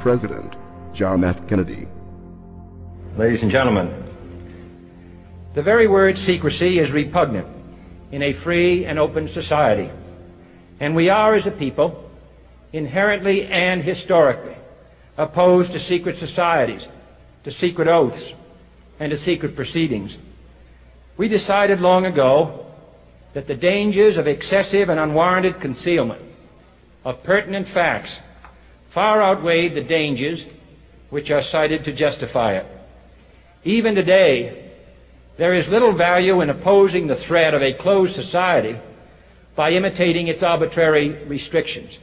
President John F. Kennedy. Ladies and gentlemen, the very word secrecy is repugnant in a free and open society, and we are, as a people, inherently and historically opposed to secret societies, to secret oaths, and to secret proceedings. We decided long ago that the dangers of excessive and unwarranted concealment of pertinent facts far outweighed the dangers which are cited to justify it. Even today, there is little value in opposing the threat of a closed society by imitating its arbitrary restrictions.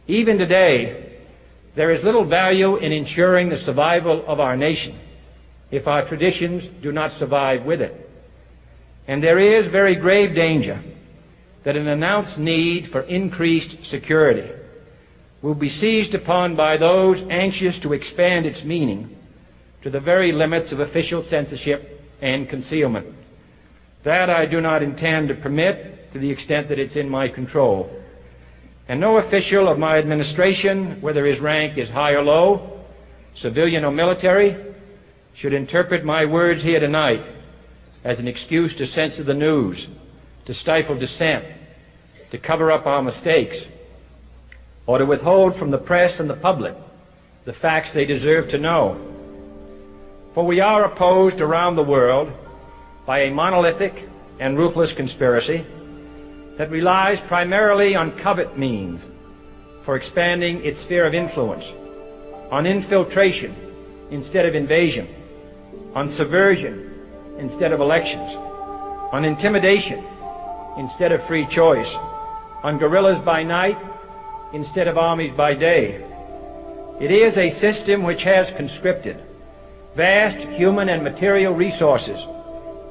Even today, there is little value in ensuring the survival of our nation if our traditions do not survive with it. And there is very grave danger that an announced need for increased security will be seized upon by those anxious to expand its meaning to the very limits of official censorship and concealment. That I do not intend to permit to the extent that it's in my control. And no official of my administration, whether his rank is high or low, civilian or military, should interpret my words here tonight as an excuse to censor the news, to stifle dissent, to cover up our mistakes, or to withhold from the press and the public the facts they deserve to know. For we are opposed around the world by a monolithic and ruthless conspiracy that relies primarily on covert means for expanding its sphere of influence, on infiltration instead of invasion, on subversion instead of elections, on intimidation instead of free choice, on guerrillas by night instead of armies by day. It is a system which has conscripted vast human and material resources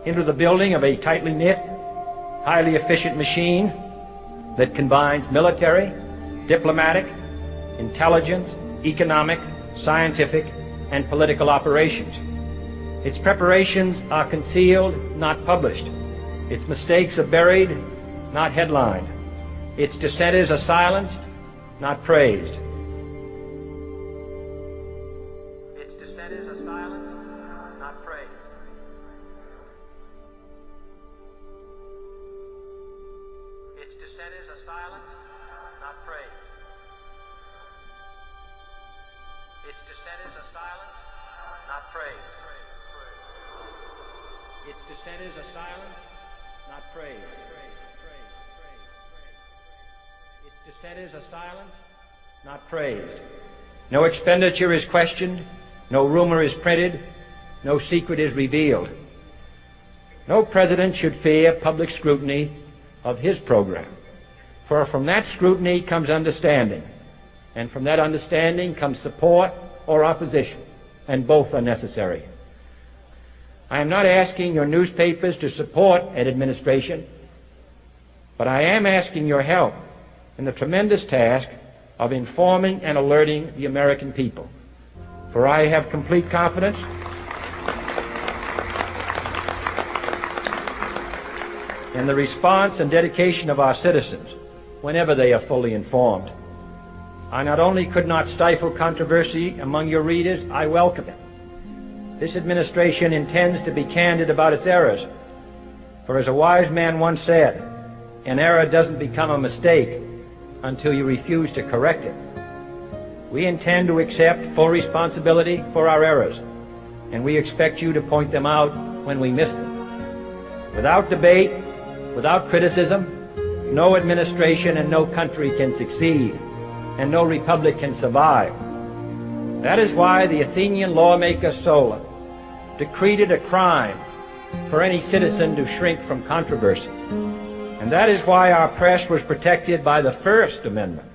into the building of a tightly knit, highly efficient machine that combines military, diplomatic, intelligence, economic, scientific, and political operations. Its preparations are concealed, not published. Its mistakes are buried, not headlined. Its dissenters are silenced, not praised. Its dissenters are silenced, not praised. Its dissenters are silenced, not praised. Its dissenters are silenced, not praised. Its dissenters are silenced, not praised. Its dissenters are silenced, not praised. No expenditure is questioned, no rumor is printed, no secret is revealed. No president should fear public scrutiny of his program, for from that scrutiny comes understanding, and from that understanding comes support or opposition, and both are necessary. I am not asking your newspapers to support an administration, but I am asking your help in the tremendous task of informing and alerting the American people. For I have complete confidence in the response and dedication of our citizens whenever they are fully informed. I not only could not stifle controversy among your readers, I welcome it. This administration intends to be candid about its errors. For as a wise man once said, an error doesn't become a mistake until you refuse to correct it. We intend to accept full responsibility for our errors, and we expect you to point them out when we miss them. Without debate, without criticism, no administration and no country can succeed, and no republic can survive. That is why the Athenian lawmaker Solon decreed it a crime for any citizen to shrink from controversy. And that is why our press was protected by the First Amendment,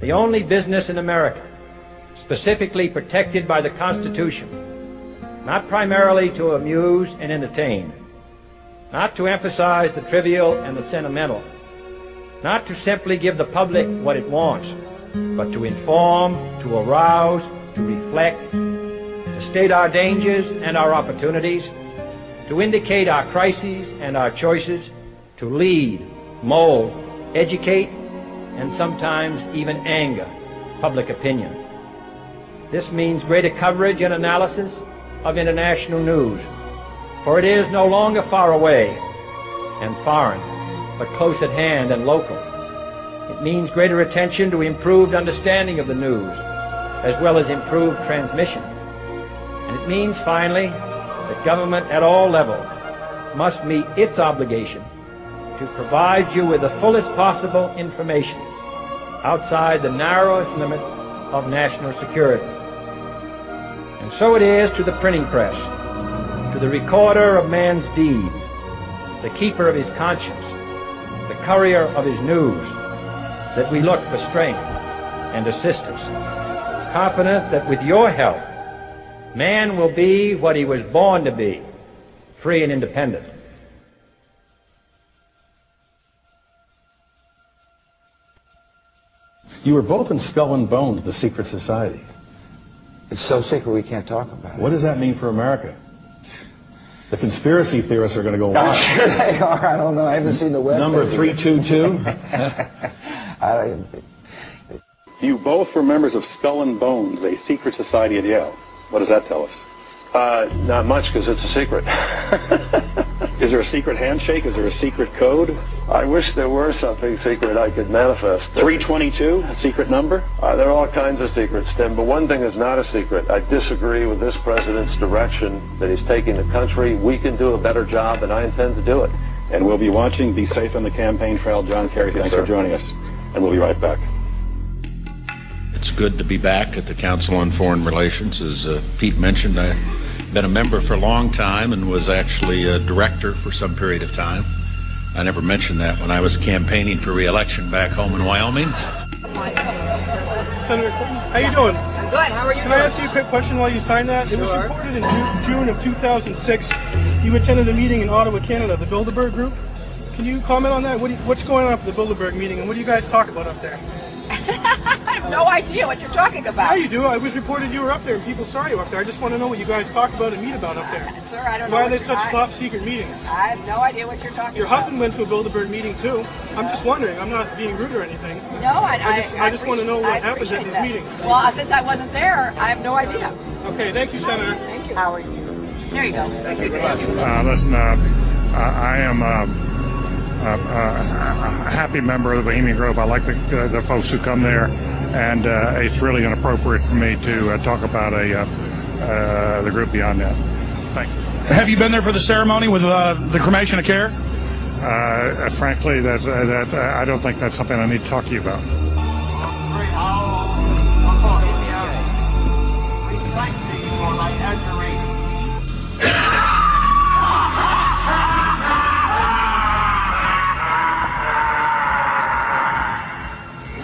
the only business in America specifically protected by the Constitution, not primarily to amuse and entertain, not to emphasize the trivial and the sentimental, not to simply give the public what it wants, but to inform, to arouse, to reflect, to state our dangers and our opportunities, to indicate our crises and our choices, to lead, mold, educate, and sometimes even anger public opinion. This means greater coverage and analysis of international news, for it is no longer far away and foreign, but close at hand and local. It means greater attention to improved understanding of the news, as well as improved transmission. And it means, finally, that government at all levels must meet its obligation to provide you with the fullest possible information outside the narrowest limits of national security. And so it is to the printing press, to the recorder of man's deeds, the keeper of his conscience, the courier of his news, that we look for strength and assistance, confident that with your help, man will be what he was born to be, free and independent. You were both in Skull and Bones, the secret society. It's so secret we can't talk about it. What does that mean for America? The conspiracy theorists are going to go wild. I'm sure they are. I don't know. I haven't seen the web. Number 322. You both were members of Skull and Bones, a secret society at Yale. What does that tell us? Not much, because it's a secret. Is there a secret handshake? Is there a secret code? I wish there were something secret I could manifest. 322, a secret number? There are all kinds of secrets, Tim, but one thing is not a secret. I disagree with this president's direction that he's taking the country. We can do a better job, and I intend to do it. And we'll be watching. Be safe on the campaign trail. John Kerry, thanks for joining us. And we'll be right back. It's good to be back at the Council on Foreign Relations. As Pete mentioned, I've been a member for a long time and was actually a director for some period of time. I never mentioned that when I was campaigning for re-election back home in Wyoming. Senator Clinton, how you doing? I'm good. How are you Can I ask you a quick question while you sign that? It was reported in June of 2006 you attended a meeting in Ottawa, Canada, the Bilderberg Group. Can you comment on that? What's going on at the Bilderberg meeting, and what do you guys talk about up there? I have no idea what you're talking about. Yeah, you do. It was reported you were up there, and people saw you up there. I just want to know what you guys talk about and meet about up there. Sir, I don't know. Why are they such top-secret meetings? I have no idea what you're talking Your about. husband went to a Bilderberg meeting, too. I'm just wondering. I'm not being rude or anything. No, I just want to know what happens at these meetings. Well, since I wasn't there, I have no idea. Okay, thank you, Senator. Thank you. How are you? There you go. Thank you very much. Listen, I am a happy member of the Bohemian Grove. I like the folks who come there, and it's really inappropriate for me to talk about the group beyond that. Thank you. Have you been there for the ceremony with the cremation of care? Frankly, I don't think that's something I need to talk to you about.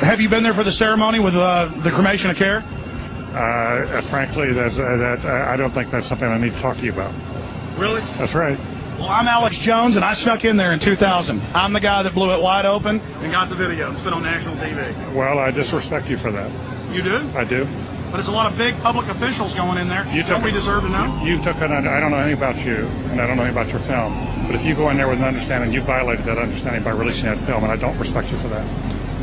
Have you been there for the ceremony with the cremation of care? Frankly, I don't think that's something I need to talk to you about. Really? That's right. Well, I'm Alex Jones, and I snuck in there in 2000. I'm the guy that blew it wide open and got the video. It's been on national TV. Well, I disrespect you for that. You do? I do. But there's a lot of big public officials going in there. Don't we deserve to know? I don't know anything about you, and I don't know anything about your film. But if you go in there with an understanding, you violated that understanding by releasing that film, and I don't respect you for that.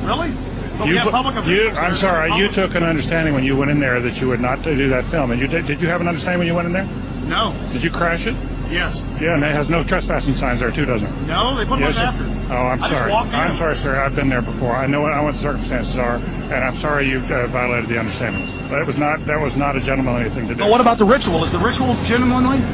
Really? But we have public officials. I'm sorry. You took an understanding when you went in there that you would not do that film, and did you have an understanding when you went in there? No. Did you crash it? Yes. Yeah, and it has no trespassing signs there too, doesn't it? No, they put one after. Oh, I'm sorry. I'm sorry, sir. I've been there before. I know what the circumstances are, and I'm sorry you violated the understandings. That was not a gentlemanly thing to do. But what about the ritual? Is the ritual gentlemanly?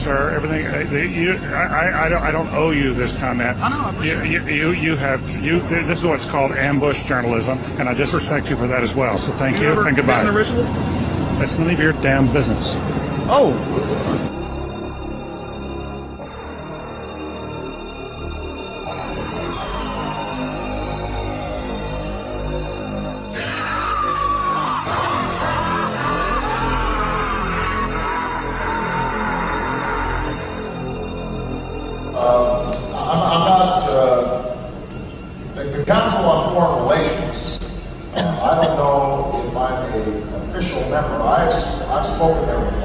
Sir, everything. I don't owe you this comment. I know. This is what's called ambush journalism, and I disrespect you for that as well. So thank you and goodbye. The ritual? That's none of your damn business. Oh. The Council on Foreign Relations, I don't know if I'm an official member. I've spoken there before.